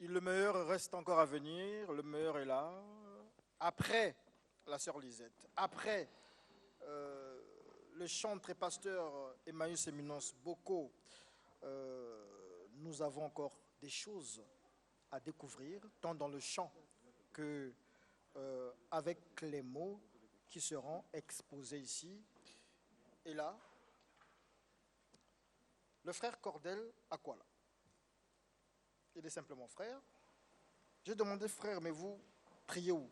Le meilleur reste encore à venir, le meilleur est là. Après la sœur Lisette, après le chantre et pasteur Emmaüs Eminence Boko, nous avons encore des choses à découvrir, tant dans le chant que avec les mots qui seront exposés ici. Et là, le frère Cordel Akwala. Il est simplement frère. J'ai demandé, frère, mais vous priez où?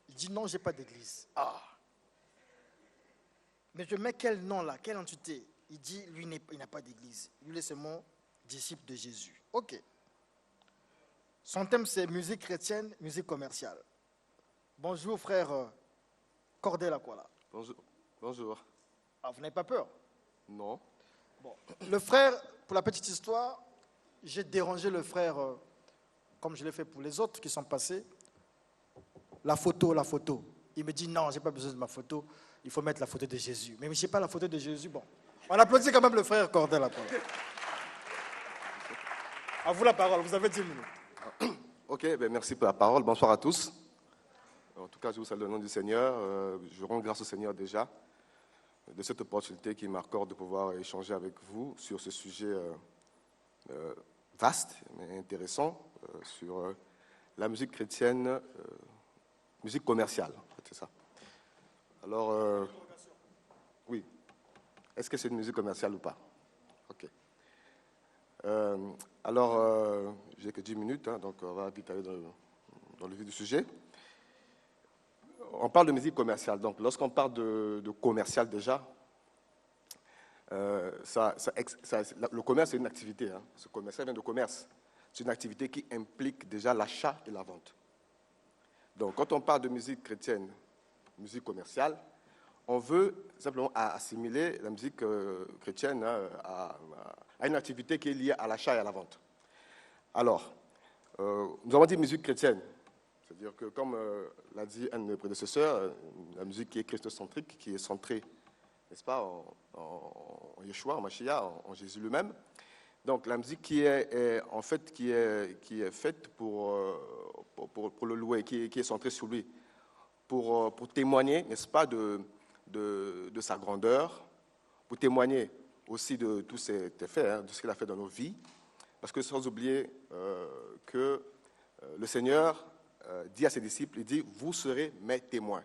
Il dit non, j'ai pas d'église. Ah. Mais je mets quel nom là, quelle entité? Il dit, lui, il n'a pas d'église. Lui, c'est mon disciple de Jésus. Ok. Son thème, c'est musique chrétienne, musique commerciale. Bonjour, frère Cordel Akwala. Bonjour. Bonjour. Ah, vous n'avez pas peur? Non. Bon. Le frère, pour la petite histoire, j'ai dérangé le frère, comme je l'ai fait pour les autres qui sont passés. La photo. Il me dit non, je n'ai pas besoin de ma photo, il faut mettre la photo de Jésus. Mais je n'ai pas la photo de Jésus. Bon, on applaudit quand même le frère Cordel. À vous la parole, vous avez 10 minutes. Ok, merci pour la parole. Bonsoir à tous. En tout cas, je vous salue au nom du Seigneur. Je rends grâce au Seigneur déjà de cette opportunité qui m'accorde de pouvoir échanger avec vous sur ce sujet vaste mais intéressant sur la musique chrétienne, musique commerciale, c'est ça. Alors, oui. Est-ce que c'est une musique commerciale ou pas? Ok. Alors, j'ai que 10 minutes, donc on va vite aller dans le vif du sujet. On parle de musique commerciale. Donc, lorsqu'on parle de commercial déjà, le commerce, c'est une activité. Ce commercial vient de commerce. C'est une activité qui implique déjà l'achat et la vente. Donc, quand on parle de musique chrétienne, musique commerciale, on veut simplement assimiler la musique chrétienne à une activité qui est liée à l'achat et à la vente. Alors, nous avons dit musique chrétienne. C'est-à-dire que, comme l'a dit un de mes prédécesseurs, la musique qui est christocentrique, qui est centrée, n'est-ce pas, en Yeshua, en Mashiach, en Jésus lui-même. Donc, la musique qui est faite pour le louer, qui est centrée sur lui, pour témoigner, n'est-ce pas, de sa grandeur, pour témoigner aussi de tous ses faits, de ce qu'il a fait dans nos vies, parce que sans oublier que le Seigneur dit à ses disciples, il dit, vous serez mes témoins.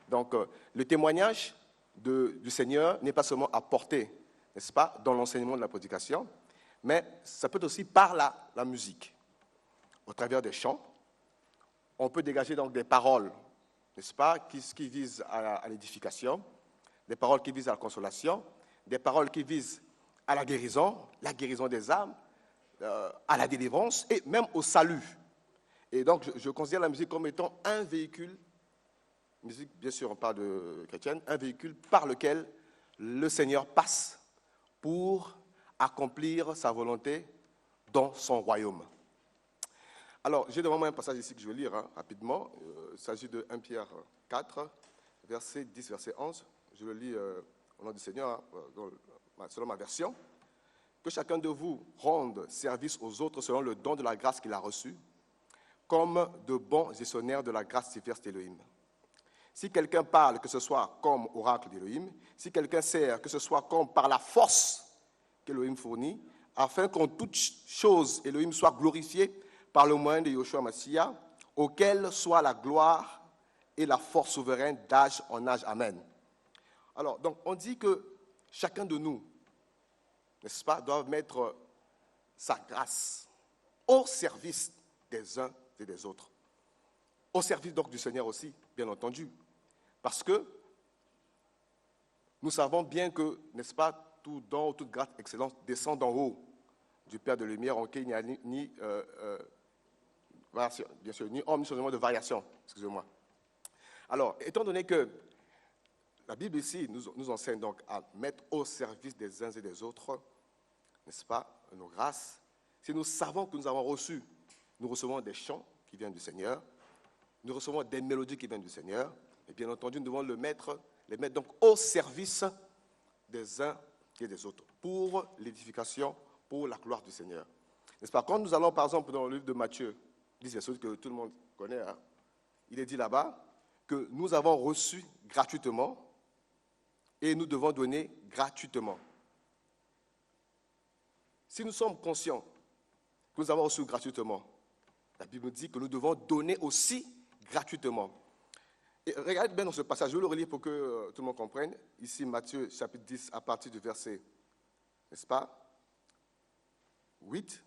Donc, le témoignage du Seigneur n'est pas seulement apporté, n'est-ce pas, dans l'enseignement de la prédication, mais ça peut être aussi par la musique. Au travers des chants, on peut dégager donc des paroles, n'est-ce pas, qui visent à l'édification, des paroles qui visent à la consolation, des paroles qui visent à la guérison des âmes, à la délivrance et même au salut. Et donc, je considère la musique comme étant un véhicule, musique, bien sûr, on parle de chrétienne, un véhicule par lequel le Seigneur passe pour accomplir sa volonté dans son royaume. Alors, j'ai devant moi un passage ici que je vais lire rapidement. Il s'agit de 1 Pierre 4, verset 10, verset 11. Je le lis au nom du Seigneur, selon ma version. Que chacun de vous rende service aux autres selon le don de la grâce qu'il a reçu, comme de bons gestionnaires de la grâce diverse d'Élohim. Si quelqu'un parle, que ce soit comme oracle d'Élohim, si quelqu'un sert, que ce soit comme par la force qu'Élohim fournit, afin qu'en toute chose, Élohim soit glorifié par le moyen de Yeshua Mashiach, auquel soit la gloire et la force souveraine d'âge en âge. Amen. Alors, donc, on dit que chacun de nous, n'est-ce pas, doit mettre sa grâce au service des uns et des autres. Au service donc du Seigneur aussi, bien entendu. Parce que nous savons bien que, n'est-ce pas, tout don, toute grâce, excellence descend d'en haut du Père de lumière, en qui il n'y a ni bien sûr, ni homme, ni changement de variation. Excusez-moi. Alors, étant donné que la Bible ici nous enseigne donc à mettre au service des uns et des autres, n'est-ce pas, nos grâces. Si nous savons que nous avons reçu, nous recevons des chants qui viennent du Seigneur, nous recevons des mélodies qui viennent du Seigneur, et bien entendu, nous devons les mettre donc au service des uns et des autres, pour l'édification, pour la gloire du Seigneur. N'est-ce pas? Quand nous allons, par exemple, dans le livre de Matthieu, 10 verset que tout le monde connaît, hein, il est dit là-bas que nous avons reçu gratuitement et nous devons donner gratuitement. Si nous sommes conscients que nous avons reçu gratuitement, la Bible dit que nous devons donner aussi gratuitement. Et regardez bien dans ce passage, je vais le relire pour que tout le monde comprenne. Ici, Matthieu, chapitre 10, à partir du verset, n'est-ce pas, 8.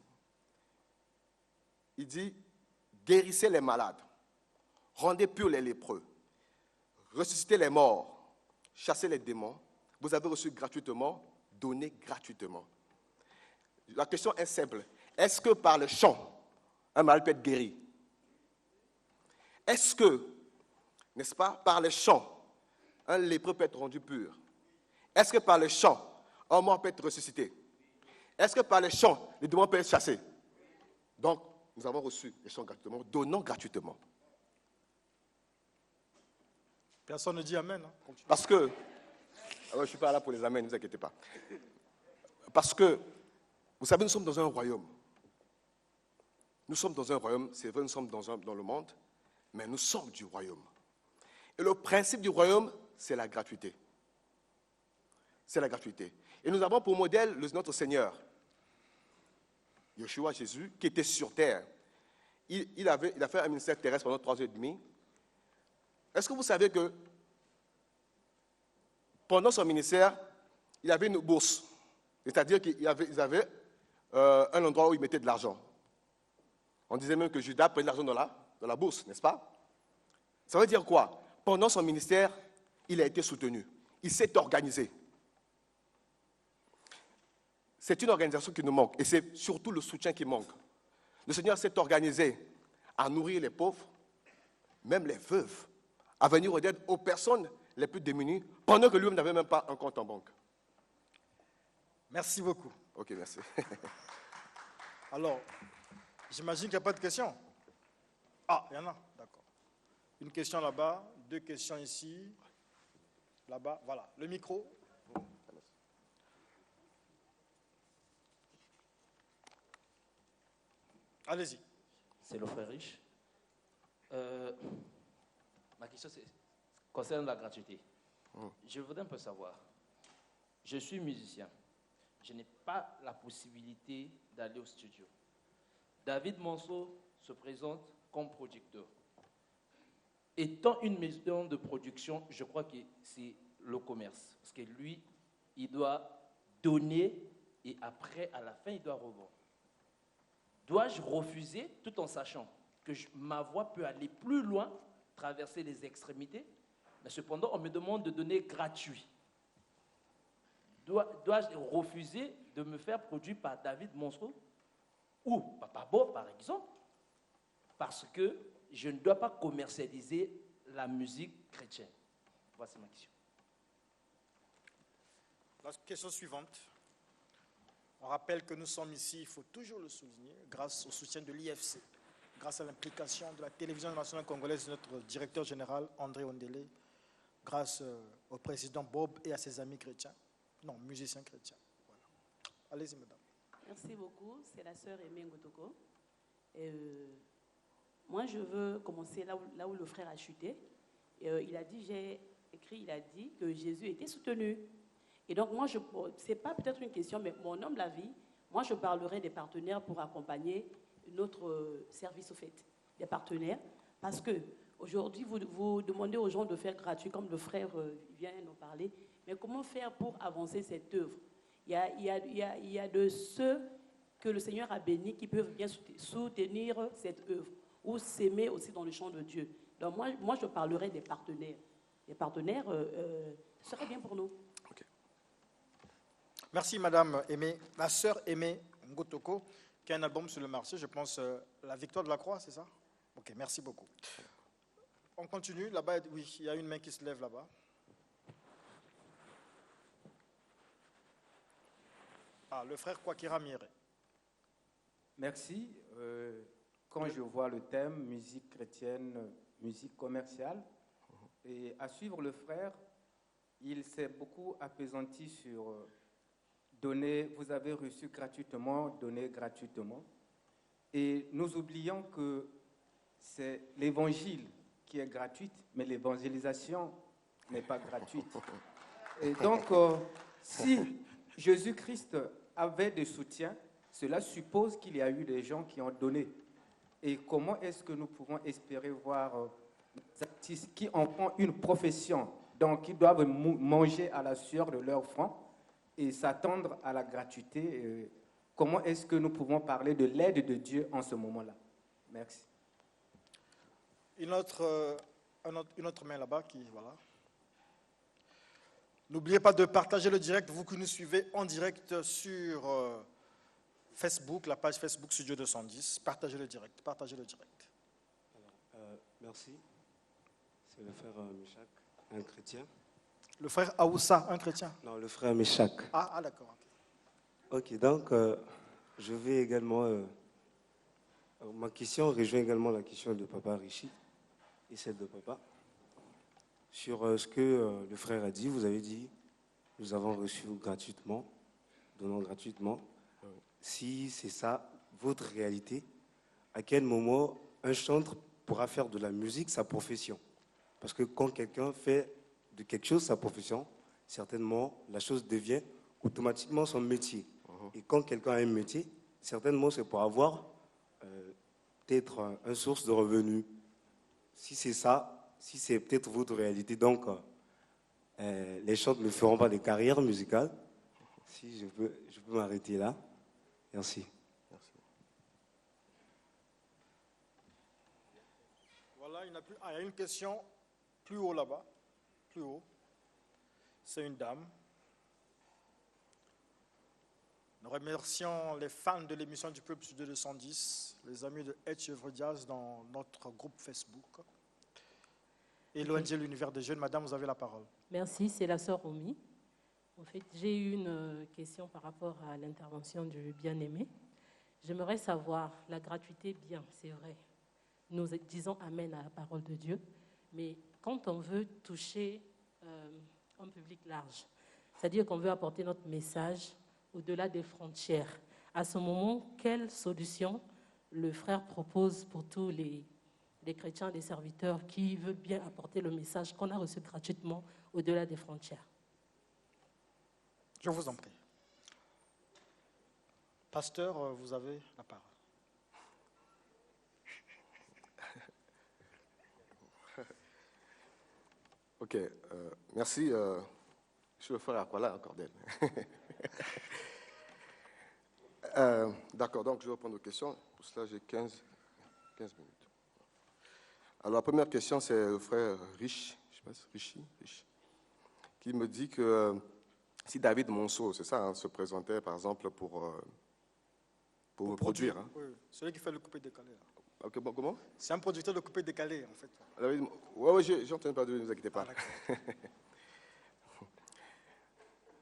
Il dit, guérissez les malades, rendez purs les lépreux, ressuscitez les morts, chassez les démons. Vous avez reçu gratuitement, donnez gratuitement. La question est simple. Est-ce que par le chant, un malade peut être guéri? Est-ce que, n'est-ce pas, par le chant, un lépreux peut être rendu pur? Est-ce que par le chant, un mort peut être ressuscité? Est-ce que par le chant, les démons peuvent être chassés? Donc, nous avons reçu les chants gratuitement, donnons gratuitement. Personne ne dit Amen. Hein. Parce que, je ne suis pas là pour les Amen, ne vous inquiétez pas. Parce que, vous savez, nous sommes dans un royaume. Nous sommes dans un royaume, c'est vrai, nous sommes dans le monde, mais nous sommes du royaume. Et le principe du royaume, c'est la gratuité. C'est la gratuité. Et nous avons pour modèle notre Seigneur, Yeshua, Jésus, qui était sur terre. Il a fait un ministère terrestre pendant 3 ans et demi. Est-ce que vous savez que pendant son ministère, il avait une bourse? C'est-à-dire qu'ils avaient un endroit où il mettait de l'argent. On disait même que Judas prenait de l'argent dans la bourse, n'est-ce pas? Ça veut dire quoi? Pendant son ministère, il a été soutenu. Il s'est organisé. C'est une organisation qui nous manque. Et c'est surtout le soutien qui manque. Le Seigneur s'est organisé à nourrir les pauvres, même les veuves, à venir en aide aux personnes les plus démunies, pendant que lui-même n'avait même pas un compte en banque. Merci beaucoup. Ok, merci. Alors, j'imagine qu'il n'y a pas de questions. Ah, il y en a, d'accord. Une question là-bas, 2 questions ici, là-bas, voilà. Le micro. Allez-y. C'est le frère riche. Ma question concerne la gratuité. Je voudrais un peu savoir. Je suis musicien. Je n'ai pas la possibilité d'aller au studio. David Monceau se présente comme producteur. Étant une maison de production, je crois que c'est le commerce. Parce que lui, il doit donner et après, à la fin, il doit revendre. Dois-je refuser tout en sachant que ma voix peut aller plus loin, traverser les extrémités, mais cependant, on me demande de donner gratuit. Dois-je refuser de me faire produire par David Monceau ou Papa Bob, par exemple, parce que je ne dois pas commercialiser la musique chrétienne? Voici ma question. La question suivante. On rappelle que nous sommes ici, il faut toujours le souligner, grâce au soutien de l'IFC, grâce à l'implication de la télévision nationale congolaise de notre directeur général André Ondele, grâce au président Bob et à ses amis chrétiens, non, musiciens chrétiens. Voilà. Allez-y, madame. Merci beaucoup, c'est la sœur Aimé Ngotoko. Moi, je veux commencer là où le frère a chuté. Il a dit, il a dit que Jésus était soutenu. Et donc, moi, c'est pas peut-être une question, mais mon homme, la vie, moi, je parlerai des partenaires pour accompagner notre service au fait, des partenaires. Parce que aujourd'hui, vous demandez aux gens de faire gratuit, comme le frère vient d'en parler. Mais comment faire pour avancer cette œuvre? Il y a de ceux que le Seigneur a bénis qui peuvent bien soutenir cette œuvre ou s'aimer aussi dans le champ de Dieu. Donc, moi je parlerai des partenaires. Les partenaires seraient bien pour nous. Okay. Merci, madame Aimé. La sœur Aimé Ngotoko, qui a un album sur le marché, je pense, La Victoire de la Croix, c'est ça? Ok, merci beaucoup. On continue. Là-bas, oui, il y a une main qui se lève là-bas. Ah, le frère Kwakira Mire. Merci. Quand je vois le thème musique chrétienne, musique commerciale, et à suivre le frère, il s'est beaucoup appesanti sur vous avez reçu gratuitement, donné gratuitement. Et nous oublions que c'est l'évangile qui est gratuit, mais l'évangélisation n'est pas gratuite. Et donc, si Jésus-Christ avait des soutiens, cela suppose qu'il y a eu des gens qui ont donné. Et comment est-ce que nous pouvons espérer voir des artistes qui en font une profession, donc qui doivent manger à la sueur de leur front et s'attendre à la gratuité? Comment est-ce que nous pouvons parler de l'aide de Dieu en ce moment-là? Merci. Une autre main là-bas qui, voilà. N'oubliez pas de partager le direct, vous qui nous suivez en direct sur Facebook, la page Facebook Studio 210. Partagez le direct, partagez le direct. Alors, merci. C'est le frère Meshach, un chrétien. Le frère Aoussa, un chrétien. Non, le frère Meshach. Ah d'accord. Ok, donc je vais également... ma question rejoint également la question de Papa Rishi et celle de Papa. Sur ce que le frère a dit, vous avez dit, nous avons reçu gratuitement, donnant gratuitement. Si c'est ça, votre réalité, à quel moment un chanteur pourra faire de la musique sa profession? Parce que quand quelqu'un fait de quelque chose sa profession, certainement, la chose devient automatiquement son métier. Et quand quelqu'un a un métier, certainement, c'est pour avoir peut-être une source de revenus. Si c'est ça, si c'est peut-être votre réalité, donc les chanteurs ne feront pas de carrière musicale. Si je peux m'arrêter là. Merci. Merci. Voilà, il y a une question plus haut là-bas, plus haut. C'est une dame. Nous remercions les fans de l'émission du Peuple Studio 210, les amis de Ed Chevre Jazz dans notre groupe Facebook. Et l'ONG L'Univers des Jeunes. Madame, vous avez la parole. Merci, c'est la sœur Romy. En fait, j'ai eu une question par rapport à l'intervention du bien-aimé. J'aimerais savoir, la gratuité, bien, c'est vrai. Nous disons Amen à la parole de Dieu, mais quand on veut toucher un public large, c'est-à-dire qu'on veut apporter notre message au-delà des frontières, à ce moment, quelle solution le frère propose pour tous les chrétiens, les serviteurs qui veulent bien apporter le message qu'on a reçu gratuitement au-delà des frontières? Je vous en prie. Pasteur, vous avez la parole. Ok, merci. Je suis le frère Aquala, Cordel. D'accord, donc je vais reprendre vos questions. Pour cela, j'ai 15 minutes. Alors, la première question, c'est le frère Riche, je sais pas, Richi, qui me dit que si David Monceau, c'est ça, hein, se présentait par exemple pour me produire. Hein. Oui, celui qui fait le coupé-décalé. Ok, bon, comment? C'est un producteur de coupé-décalé, en fait. Oui, j'ai entendu parler de lui, ne vous inquiétez pas.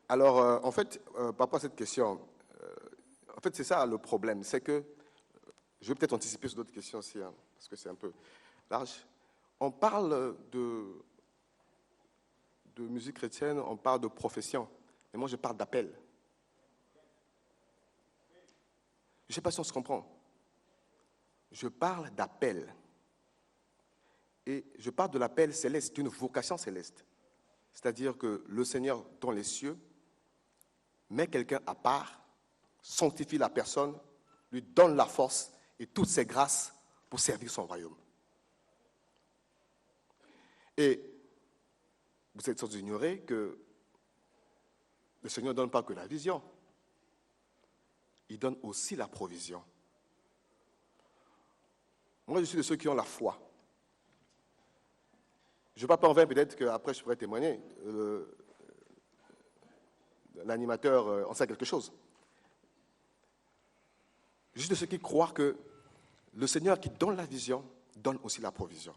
Ah, Alors, en fait, par rapport à cette question, en fait, c'est ça le problème, c'est que, je vais peut-être anticiper sur d'autres questions aussi, hein, parce que c'est un peu large. On parle de musique chrétienne, on parle de profession, mais moi je parle d'appel. Je ne sais pas si on se comprend. Je parle d'appel. Et je parle de l'appel céleste, d'une vocation céleste. C'est-à-dire que le Seigneur, dans les cieux, met quelqu'un à part, sanctifie la personne, lui donne la force et toutes ses grâces pour servir son royaume. Et vous êtes sans ignorer que le Seigneur ne donne pas que la vision, il donne aussi la provision. Moi, je suis de ceux qui ont la foi. Je ne vais pas en vain, peut-être qu'après je pourrais témoigner. L'animateur en sait quelque chose. Je suis de ceux qui croient que le Seigneur qui donne la vision, donne aussi la provision.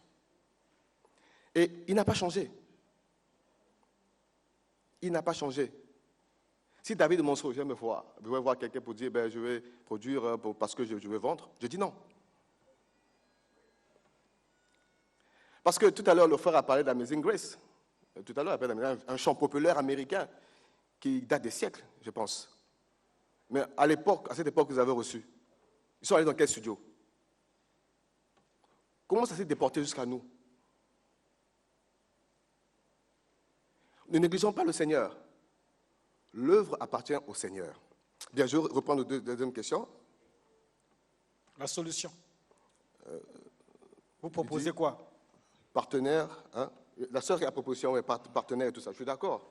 Et il n'a pas changé. Il n'a pas changé. Si David Monceau vient me voir, je vais voir quelqu'un pour dire je vais produire parce que je vais vendre, je dis non. Parce que tout à l'heure, le frère a parlé d'Amazing Grace. Tout à l'heure, il a parlé d'un chant populaire américain qui date des siècles, je pense. Mais à l'époque, à cette époque, vous avez reçu. Ils sont allés dans quel studio? Comment ça s'est déporté jusqu'à nous? Ne négligeons pas le Seigneur. L'œuvre appartient au Seigneur. Bien, je vais reprendre la deuxième question. La solution. Vous proposez quoi? Partenaire, hein? La sœur qui a la proposition, ouais, partenaire et tout ça, je suis d'accord.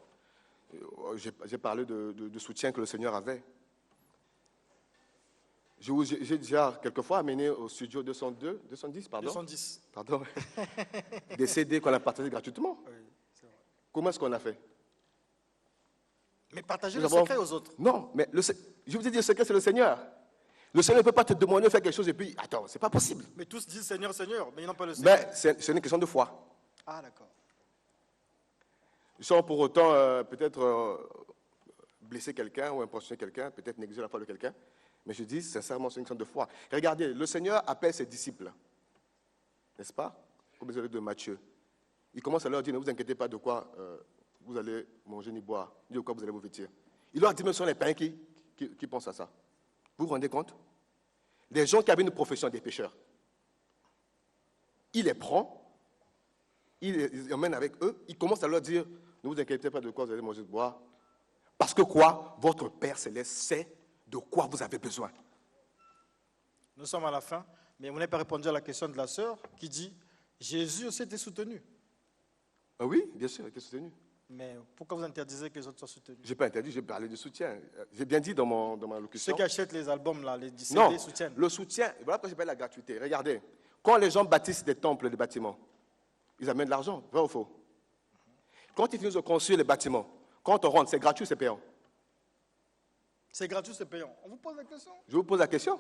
J'ai parlé de soutien que le Seigneur avait. J'ai déjà quelquefois amené au studio 210, pardon. 210. Pardon. Des CD qu'on a partagés gratuitement. Oui, c'est vrai. Comment est-ce qu'on a fait? Mais partagez le secret aux autres. Non, mais je vous ai dit, le secret, c'est le Seigneur. Le Seigneur ne peut pas te demander de faire quelque chose et puis, attends, c'est pas possible. Mais tous disent Seigneur, Seigneur, mais ils n'ont pas le secret. Mais c'est une question de foi. Ah, d'accord. Sans pour autant peut-être blesser quelqu'un ou impressionner quelqu'un, peut-être négliger la foi de quelqu'un. Mais je dis sincèrement, c'est une question de foi. Et regardez, le Seigneur appelle ses disciples, n'est-ce pas? Comme vous avez de Matthieu. Il commence à leur dire, ne vous inquiétez pas de quoi vous allez manger ni boire, ni de quoi vous allez vous vêtir. Il leur dit même sur les païens qui pensent à ça. Vous vous rendez compte? Des gens qui avaient une profession des pécheurs. Il les prend, il les emmène avec eux, il commence à leur dire, ne vous inquiétez pas de quoi vous allez manger, boire. Parce que quoi? Votre Père Céleste sait de quoi vous avez besoin. Nous sommes à la fin, mais vous n'avez pas répondu à la question de la sœur qui dit Jésus aussi était soutenu. Ah oui, bien sûr, il était soutenu. Mais pourquoi vous interdisez que les autres soient soutenus? Je n'ai pas interdit, j'ai parlé de soutien. J'ai bien dit dans ma locution. Ceux qui achètent les albums, là, les CD Non, soutiennent. le soutien, voilà pourquoi j'ai parlé de la gratuité. Regardez, quand les gens bâtissent des temples, des bâtiments, ils amènent de l'argent, vrai ou faux? Quand ils finissent de construire les bâtiments, quand on rentre, c'est gratuit, c'est payant. C'est gratuit, c'est payant. On vous pose la question. Je vous pose la question.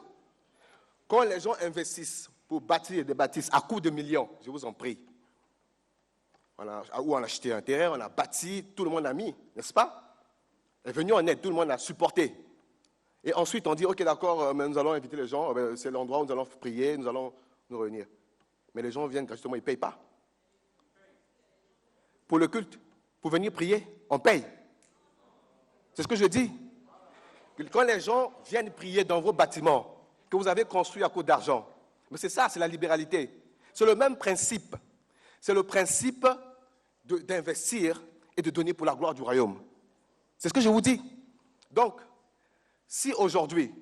Quand les gens investissent pour bâtir des bâtisses à coût de millions, je vous en prie, on a acheté un terrain, on a bâti, tout le monde a mis, n'est-ce pas? Est venu en aide, tout le monde a supporté. Et ensuite, on dit, ok, d'accord, mais nous allons inviter les gens, c'est l'endroit où nous allons prier, nous allons nous réunir. Mais les gens viennent gratuitement, ils ne payent pas. Pour le culte, pour venir prier, on paye. C'est ce que je dis. Quand les gens viennent prier dans vos bâtiments que vous avez construits à cause d'argent, mais c'est ça, c'est la libéralité. C'est le même principe. C'est le principe d'investir et de donner pour la gloire du royaume. C'est ce que je vous dis. Donc, si aujourd'hui,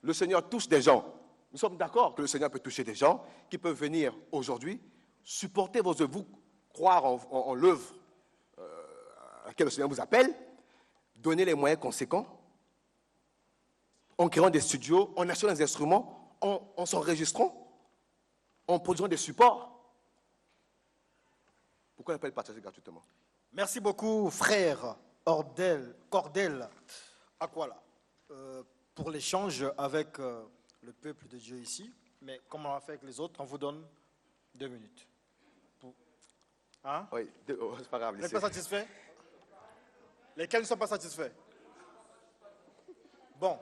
le Seigneur touche des gens, nous sommes d'accord que le Seigneur peut toucher des gens qui peuvent venir aujourd'hui, supporter vos œuvres, vous croire en l'œuvre à laquelle le Seigneur vous appelle, donner les moyens conséquents, en créant des studios, en achetant des instruments, en s'enregistrant, en produisant des supports. Pourquoi on appelle partager gratuitement? Merci beaucoup, frère Cordel Aquala, pour l'échange avec le peuple de Dieu ici. Mais comme on l'a fait avec les autres, on vous donne 2 minutes. Hein? Oui, c'est pas grave. Vous n'êtes pas satisfait? Lesquels ne sont pas satisfaits? Bon.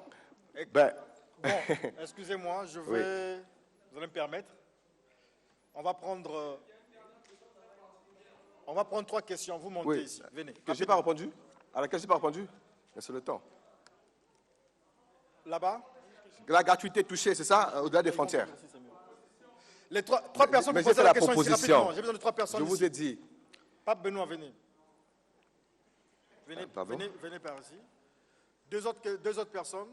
Ben. Bon, excusez-moi, je vais... Oui. Vous allez me permettre? On va prendre 3 questions. Vous montez ici. Venez. Que je n'ai pas répondu? À laquelle je n'ai pas répondu? Mais c'est le temps. Là-bas? La gratuité touchée, c'est ça, au-delà des frontières. Les 3 personnes mais qui posent la question ici proposition. rapidement. J'ai besoin de 3 personnes. Je vous ai dit. Pape Benoît, venez. Venez par ici. Deux autres personnes.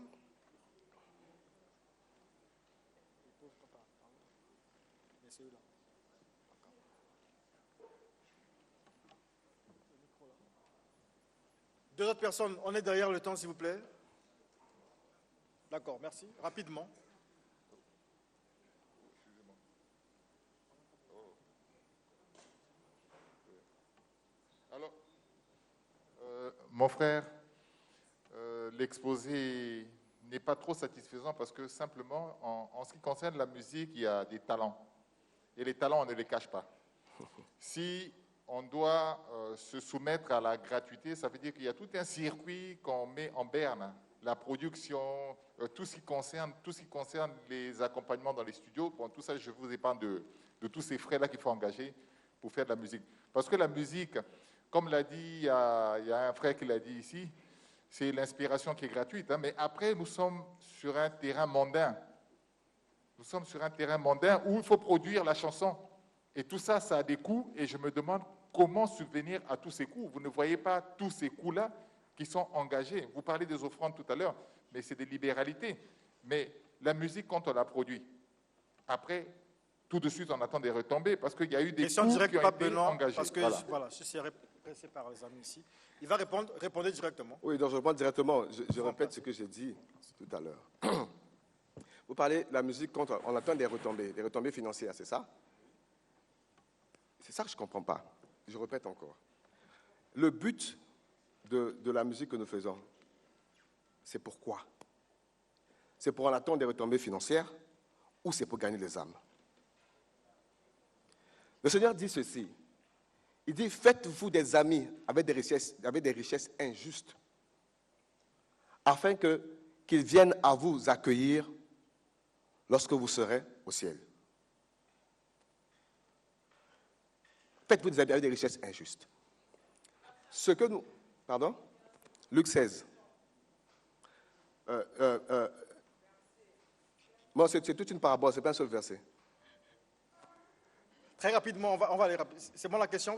Deux autres personnes, on est derrière le temps, s'il vous plaît. D'accord, merci. Rapidement. Alors, mon frère, l'exposé n'est pas trop satisfaisant parce que simplement, en ce qui concerne la musique, il y a des talents. Et les talents, on ne les cache pas. Si on doit se soumettre à la gratuité, ça veut dire qu'il y a tout un circuit qu'on met en berne. La production, tout ce qui concerne les accompagnements dans les studios. Bon, tout ça, je vous épargne de tous ces frais-là qu'il faut engager pour faire de la musique. Parce que la musique, comme l'a dit, il y a un frère qui l'a dit ici, c'est l'inspiration qui est gratuite. Hein. Mais après, nous sommes sur un terrain mondain. Nous sommes sur un terrain mondain où il faut produire la chanson. Et tout ça, ça a des coûts. Et je me demande comment subvenir à tous ces coûts. Vous ne voyez pas tous ces coûts-là qui sont engagés. Vous parlez des offrandes tout à l'heure, mais c'est des libéralités. Mais la musique, quand on la produit, après, tout de suite, on attend des retombées parce qu'il y a eu des Question coûts directe, qui ont pas été Benoît, engagés. parce que voilà, je suis pressé par les amis ici. Il va répondre directement. Oui, donc je réponds directement. Je répète ce que j'ai dit tout à l'heure. Vous parlez de la musique quand on attend des retombées financières, c'est ça? C'est ça que je ne comprends pas. Je répète encore. Le but de la musique que nous faisons, c'est pourquoi? C'est pour en attendre des retombées financières ou c'est pour gagner les âmes? Le Seigneur dit ceci. Il dit, faites-vous des amis avec des richesses injustes, afin qu'ils viennent à vous accueillir lorsque vous serez au ciel. Faites-vous des amis avec des richesses injustes. Ce que nous... Pardon? Luc 16. Bon, c'est toute une parabole, ce n'est pas un seul verset. Très rapidement, on va aller rapide. C'est bon la question?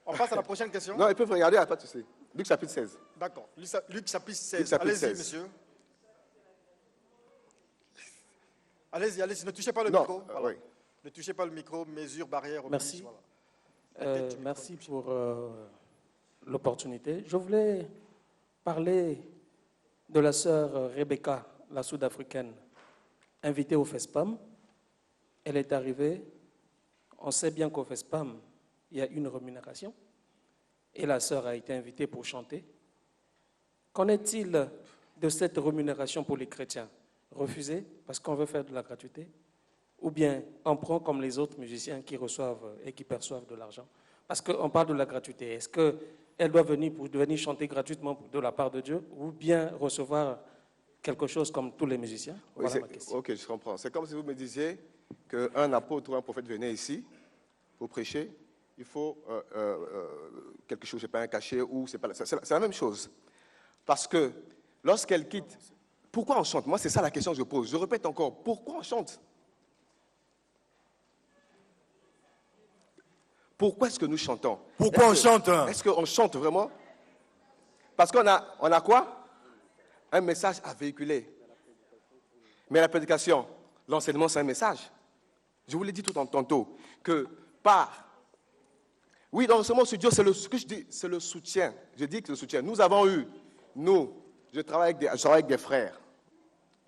On passe à la prochaine question? Non, ils peuvent regarder, il n'y a pas de souci. Luc chapitre 16. D'accord. Luc chapitre 16. Luc chapitre Allez-y, 16. monsieur. Allez-y, allez-y. Ne touchez pas le Non, micro. Voilà. oui. Ne touchez pas le micro, mesure, barrière. Merci. Voilà. Merci pour l'opportunité. Je voulais parler de la sœur Rebecca, la Sud-Africaine, invitée au FESPAM. Elle est arrivée. On sait bien qu'au FESPAM, il y a une rémunération. Et la sœur a été invitée pour chanter. Qu'en est-il de cette rémunération pour les chrétiens? Refusée parce qu'on veut faire de la gratuité? Ou bien on prend comme les autres musiciens qui reçoivent et qui perçoivent de l'argent? Parce qu'on parle de la gratuité. Est-ce qu'elle doit venir chanter gratuitement de la part de Dieu ou bien recevoir quelque chose comme tous les musiciens? Voilà ma question. Ok, je comprends. C'est comme si vous me disiez qu'un apôtre ou un prophète venait ici pour prêcher. Il faut quelque chose, je ne sais pas, un cachet ou c'est la même chose. Parce que lorsqu'elle quitte, pourquoi on chante? Moi, c'est ça la question que je pose. Je répète encore, pourquoi on chante? Pourquoi est-ce que nous chantons? Pourquoi on chante? Est-ce qu'on chante vraiment? Parce qu'on a quoi? Un message à véhiculer. Mais la prédication, l'enseignement, c'est un message. Je vous l'ai dit tout tantôt, que oui, l'enseignement sur Dieu, ce que je dis, c'est le soutien. Je dis que c'est le soutien. Nous avons eu, je travaille avec des frères.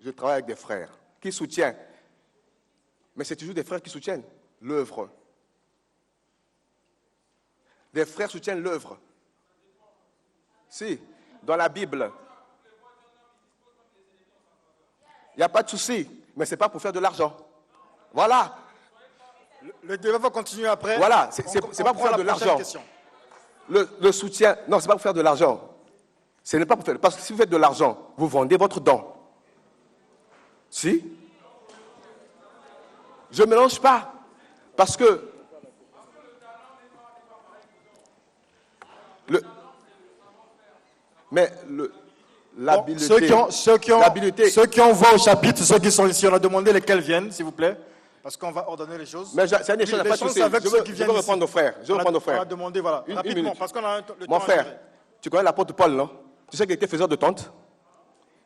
Je travaille avec des frères qui soutiennent. Mais c'est toujours des frères qui soutiennent l'œuvre. Des frères soutiennent l'œuvre. Si, dans la Bible, il n'y a pas de souci, mais ce n'est pas pour faire de l'argent. Voilà. Le débat va continuer après. Voilà, c'est pas pour faire de l'argent. Le soutien, non, c'est pas pour faire de l'argent. Ce n'est pas pour faire, parce que si vous faites de l'argent, vous vendez votre don. Si. Je ne mélange pas, parce que l'habileté. Ceux qui ont voix au chapitre, ceux qui sont ici, on a demandé lesquels viennent, s'il vous plaît, parce qu'on va ordonner les choses. Mais c'est un échange, pas de souci. Je veux répondre aux frères. On a demandé, voilà, rapidement, minute. parce qu'on a le temps. Mon frère, tu connais l'apôtre Paul, non? Tu sais qu'il était faiseur de tentes?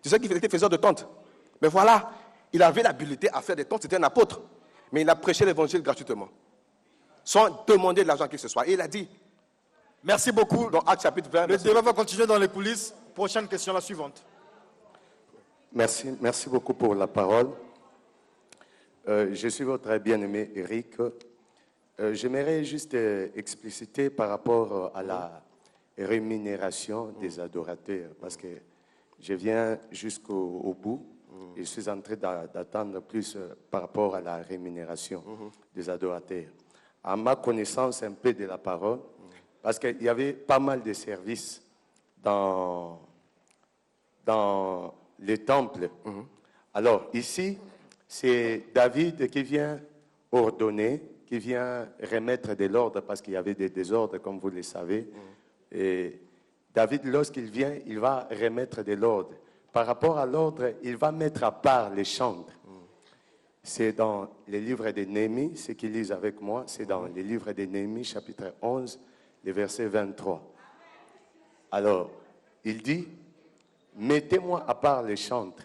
Tu sais qu'il était faiseur de tentes? Mais voilà, il avait l'habilité à faire des tentes, c'était un apôtre. Mais il a prêché l'évangile gratuitement, sans demander de l'argent à qui que ce soit. Et il a dit, merci beaucoup. Dans Actes chapitre 20. Le débat va continuer dans les coulisses. Prochaine question, la suivante. Merci beaucoup pour la parole. Je suis votre bien-aimé Eric. J'aimerais juste expliciter par rapport à la rémunération des adorateurs, parce que je viens jusqu'au bout et je suis en train d'attendre plus par rapport à la rémunération des adorateurs. À ma connaissance un peu de la parole, parce qu'il y avait pas mal de services dans les temples. Alors ici, c'est David qui vient ordonner, qui vient remettre de l'ordre parce qu'il y avait des désordres, comme vous le savez. Et David, lorsqu'il vient, il va remettre de l'ordre. Par rapport à l'ordre, il va mettre à part les chantres. C'est dans les livres de Néhémie, ceux qui lisent avec moi, c'est dans les livres de Néhémie, chapitre 11, le verset 23. Alors, il dit, mettez-moi à part les chantres.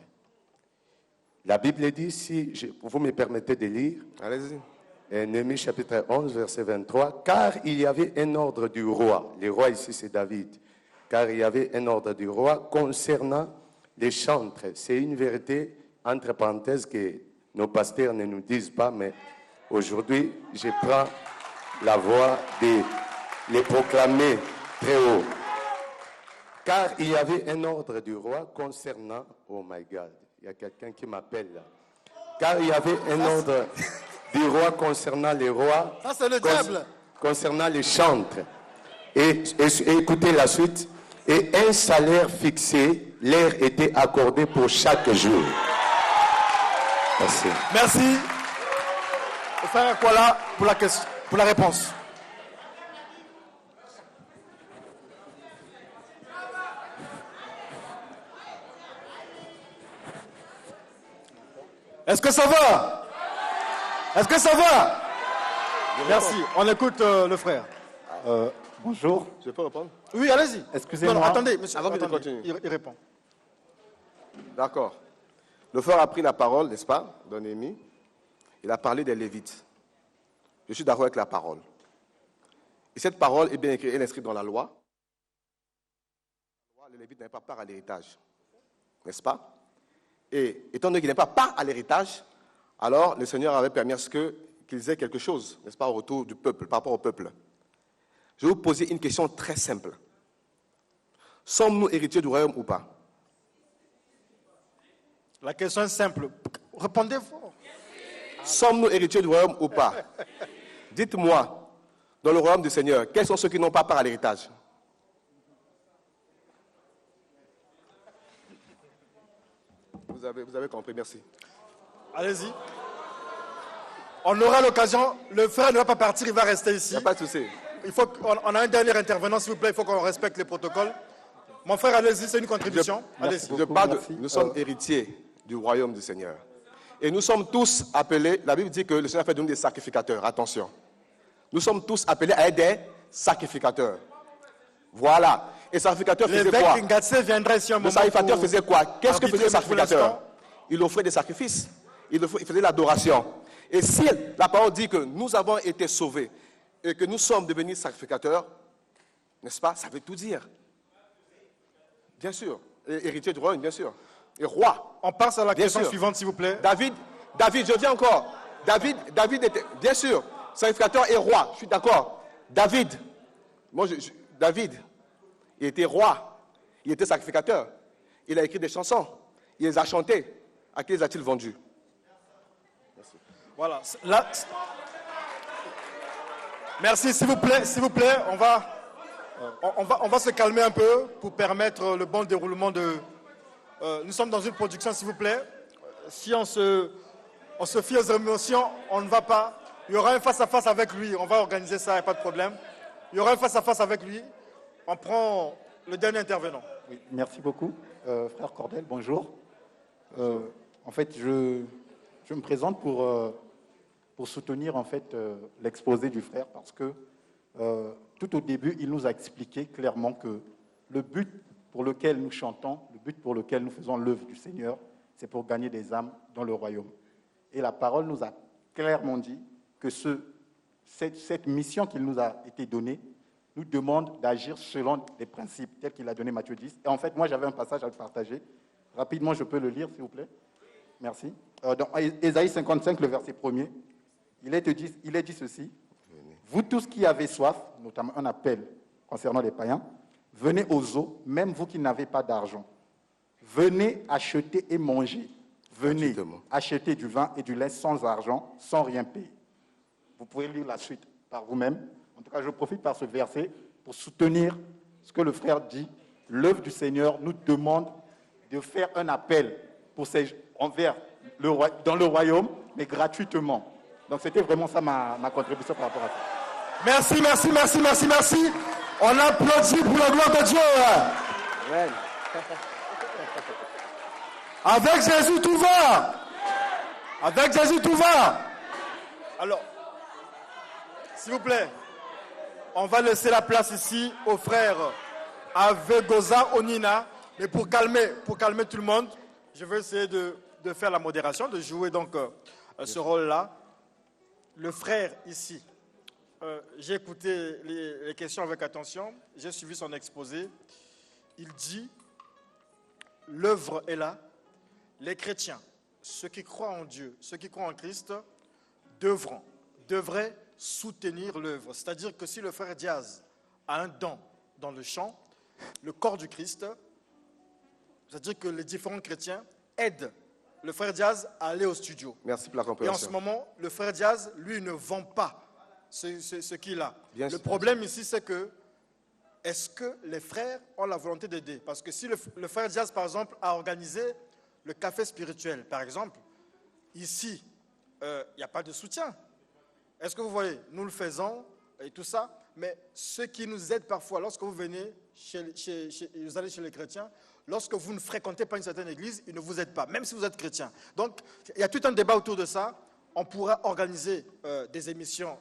La Bible dit, vous me permettez de lire, Allez-y. Néhémie chapitre 11, verset 23, car il y avait un ordre du roi, le roi ici c'est David, car il y avait un ordre du roi concernant les chantres. C'est une vérité, entre parenthèses, que nos pasteurs ne nous disent pas, mais aujourd'hui, je prends la voix de les proclamer très haut. Car il y avait un ordre du roi concernant, oh my God, il y a quelqu'un qui m'appelle là. Car il y avait un ordre du roi concernant les rois, Ça, c'est le diable. concernant les chantres. Et écoutez la suite. Et un salaire fixé leur était accordé pour chaque jour. Merci. Merci. Le frère Kwala pour la réponse. Est-ce que ça va? Est-ce que ça va? Merci. On écoute le frère. Bonjour. Je peux répondre? Oui, allez-y. Excusez-moi. Non, attendez, monsieur. Avant que tu attendez. continues. Il répond. D'accord. Le frère a pris la parole, n'est-ce pas, dans Néhémie. Il a parlé des Lévites. Je suis d'accord avec la parole. Et cette parole est bien écrite, elle est inscrite dans la loi. Les Lévites n'avaient pas part à l'héritage, n'est-ce pas? Et étant donné qu'ils n'avaient pas part à l'héritage, alors le Seigneur avait permis à ce qu'ils aient quelque chose, n'est-ce pas, au retour du peuple, par rapport au peuple. Je vais vous poser une question très simple. Sommes-nous héritiers du royaume ou pas? La question est simple. Répondez fort. Sommes-nous héritiers du royaume ou pas? Dites-moi, dans le royaume du Seigneur, quels sont ceux qui n'ont pas part à l'héritage? Vous avez compris, merci. Allez-y. On aura l'occasion. Le frère ne va pas partir, il va rester ici. Il n'y a pas de souci. On a un dernier intervenant, s'il vous plaît. Il faut qu'on respecte les protocoles. Mon frère, allez-y, c'est une contribution. Allez-y. Nous sommes héritiers du royaume du Seigneur. Et nous sommes tous appelés, la Bible dit que le Seigneur fait de nous des sacrificateurs. Attention. Nous sommes tous appelés à être des sacrificateurs. Voilà. Et le sacrificateur faisait quoi? Le sacrificateur faisait quoi? Qu'est-ce que faisait le sacrificateur? Il offrait des sacrifices. Il faisait l'adoration. Et si la parole dit que nous avons été sauvés et que nous sommes devenus sacrificateurs, n'est-ce pas? Ça veut tout dire. Bien sûr. Et héritier du royaume, bien sûr. Et roi. On passe à la bien question sûr. suivante, s'il vous plaît. David, je viens encore. David était, bien sûr, sacrificateur et roi. Je suis d'accord. David, il était roi. Il était sacrificateur. Il a écrit des chansons. Il les a chantées. À qui les a-t-il vendues? Merci. Voilà. Là, merci, s'il vous plaît, on va se calmer un peu pour permettre le bon déroulement de... nous sommes dans une production, s'il vous plaît. Si on se fie aux émotions, on ne va pas. Il y aura un face-à-face avec lui. On va organiser ça, il n'y a pas de problème. Il y aura un face-à-face avec lui. On prend le dernier intervenant. Oui, merci beaucoup. Frère Cordel, bonjour. En fait, je me présente pour soutenir en fait, l'exposé du frère parce que tout au début, il nous a expliqué clairement que le but pour lequel nous chantons, le but pour lequel nous faisons l'œuvre du Seigneur, c'est pour gagner des âmes dans le royaume. Et la parole nous a clairement dit que cette mission qu'il nous a été donnée nous demande d'agir selon les principes tels qu'il a donné Matthieu 10. Et en fait, moi, j'avais un passage à le partager. Rapidement, je peux le lire, s'il vous plaît. Merci. Dans Ésaïe 55, le verset 1er, il est dit ceci. Vous tous qui avez soif, notamment un appel concernant les païens, venez aux eaux, même vous qui n'avez pas d'argent. Venez acheter et manger. Venez acheter du vin et du lait sans argent, sans rien payer. Vous pouvez lire la suite par vous-même. En tout cas, je profite par ce verset pour soutenir ce que le frère dit. L'œuvre du Seigneur nous demande de faire un appel dans le royaume, mais gratuitement. Donc, c'était vraiment ça ma contribution par rapport à ça. Merci. On applaudit pour la gloire de Dieu. Amen. Avec Jésus, tout va. Avec Jésus, tout va. Alors, s'il vous plaît, on va laisser la place ici aux frères Avegoza, Onina. Mais pour calmer tout le monde, je vais essayer de faire la modération, de jouer donc ce rôle-là. Le frère ici, j'ai écouté les questions avec attention, j'ai suivi son exposé. Il dit, l'œuvre est là. Les chrétiens, ceux qui croient en Dieu, ceux qui croient en Christ, devraient soutenir l'œuvre. C'est-à-dire que si le frère Diaz a un don dans le chant, le corps du Christ, c'est-à-dire que les différents chrétiens aident le frère Diaz à aller au studio. Merci pour la Et compréhension. en ce moment, le frère Diaz, lui, ne vend pas ce qu'il a. Bien le sûr. problème ici, c'est que est-ce que les frères ont la volonté d'aider? Parce que si le frère Diaz, par exemple, a organisé le café spirituel, par exemple, ici, il n'y a pas de soutien. Est-ce que vous voyez? Nous le faisons et tout ça, mais ceux qui nous aident parfois, lorsque vous venez, vous allez chez les chrétiens, lorsque vous ne fréquentez pas une certaine église, ils ne vous aident pas, même si vous êtes chrétien. Donc, il y a tout un débat autour de ça. On pourra organiser des émissions.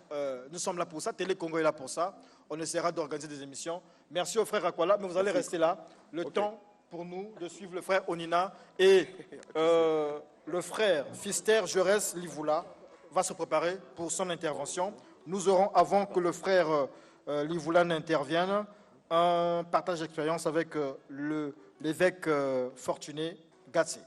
Nous sommes là pour ça. Télé Congo est là pour ça. On essaiera d'organiser des émissions. Merci au frère Akwala, mais vous allez rester là. Le temps pour nous de suivre le frère Onina et le frère Fister Jerez Livoula va se préparer pour son intervention. Nous aurons, avant que le frère Livoula n'intervienne, un partage d'expérience avec l'évêque Fortuné Gatsé.